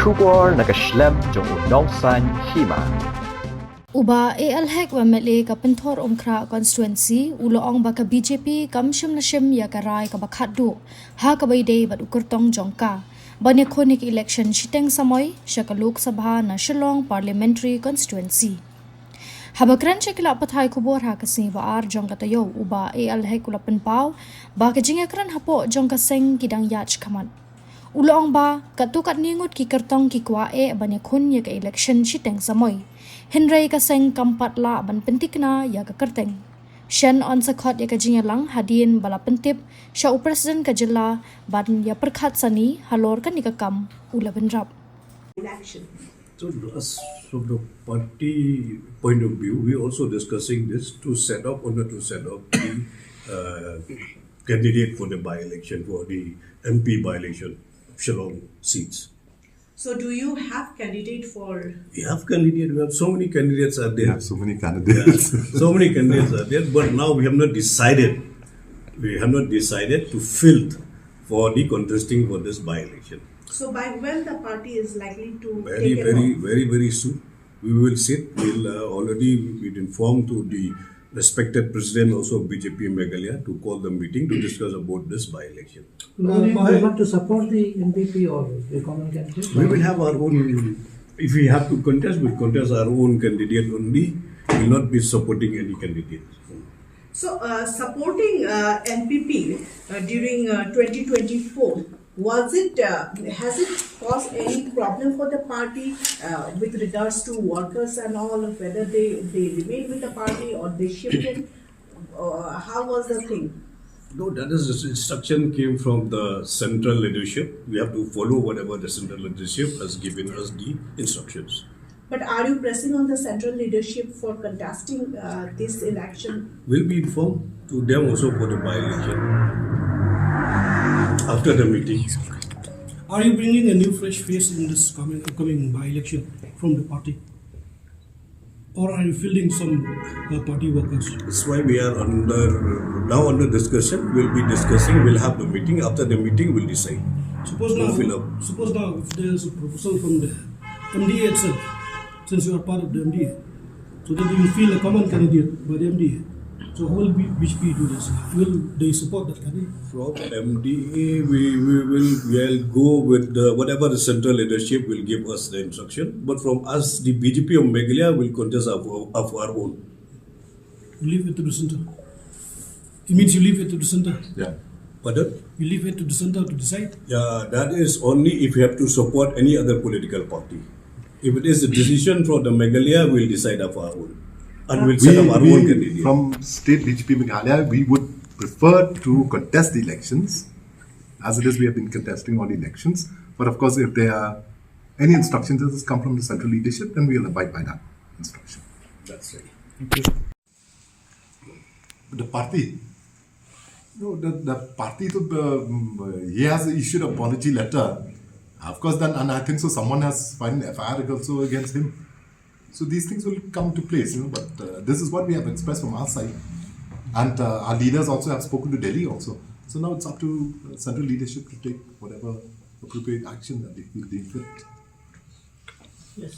Shugor nakaslem jong unongsan Hima. Uba ALHEC wa mele ka penthor omkra constituency uloong ba ka BJP kam Shim na Shim ya ka rai ka ba Khatduh ha ka Ïadei ba Kyrtong jongka bane khonik election Shiteng Samoi shaka Lok Sabha na Shillong parliamentary constituency. Haba kran chekila pathai kubor ha ka sin wa ar jongka tayo uba ALHEC ula penpau ba ka jinga kran hapo jongka seng kidang yach kaman. Uloong ba katukat ningut ki Kyrtong ki kwa bane khun ya ka election Shiteng Samoi. Henry ka seng kampat la ban pentik na ya ka Kyrtong. Shen on sakot ya ka jinyalang hadin bala pentip sya president ka jilla ban ya perkhat sani halor kan nikakam ula benrap. Election. So, as from the party point of view, we are also discussing this to set up or not to set up the candidate for the by-election, for the MP by-election, Shillong seats. So, do you have candidate for? We have candidates. We have so many candidates are there. We have so many candidates. Yeah, so many candidates are there, but now we have not decided. We have not decided to fill for the contesting for this by-election. So, by when the party is likely to Very, take very soon. We will sit. We'll already been informed to the respected president also of BJP Meghalaya to call the meeting to discuss about this by-election. You want to support the MPP or the common candidate? We will have our own. If we have to contest, we'll contest our own candidate only. We will not be supporting any candidate. So, supporting NPP during 2024, has it caused any problem for the party with regards to workers and all, whether they remain with the party or they shifted? How was the thing? No, that is the instruction came from the central leadership. We have to follow whatever the central leadership has given us the instructions. But are you pressing on the central leadership for contesting this election? We'll be informed to them also for the by-election after the meeting. Are you bringing a new fresh face in this upcoming by-election from the party? Or are you fielding some party workers? That's why we are under discussion. We'll be discussing, we'll have the meeting. After the meeting, we'll decide. Suppose now if there is a proposal from the MDA itself, since you are part of the MDA, so that you will feel a common candidate by the MDA. So how will BJP do this? Will they support that candidate? From MDA, we'll go with whatever the central leadership will give us the instruction. But from us, the BJP of Meghalaya will contest of our own. You leave it to the center. It means you leave it to the center. Yeah. Pardon? You leave it to the center to decide. Yeah, that is only if you have to support any other political party. If it is a decision from the Meghalaya, we'll decide of our own. And we'll set up our own candidate. From state BJP Meghalaya, we would prefer to contest the elections. As it is, we have been contesting all the elections. But of course, if there are any instructions that has come from the central leadership, then we will abide by that instruction. That's right. The party, no, the party, he has issued an apology letter. Of course, then, and I think so, someone has filed an FIR also against him. So these things will come to place, but this is what we have expressed from our side. And our leaders also have spoken to Delhi also. So now it's up to central leadership to take whatever appropriate action that they feel deemed fit. Yes,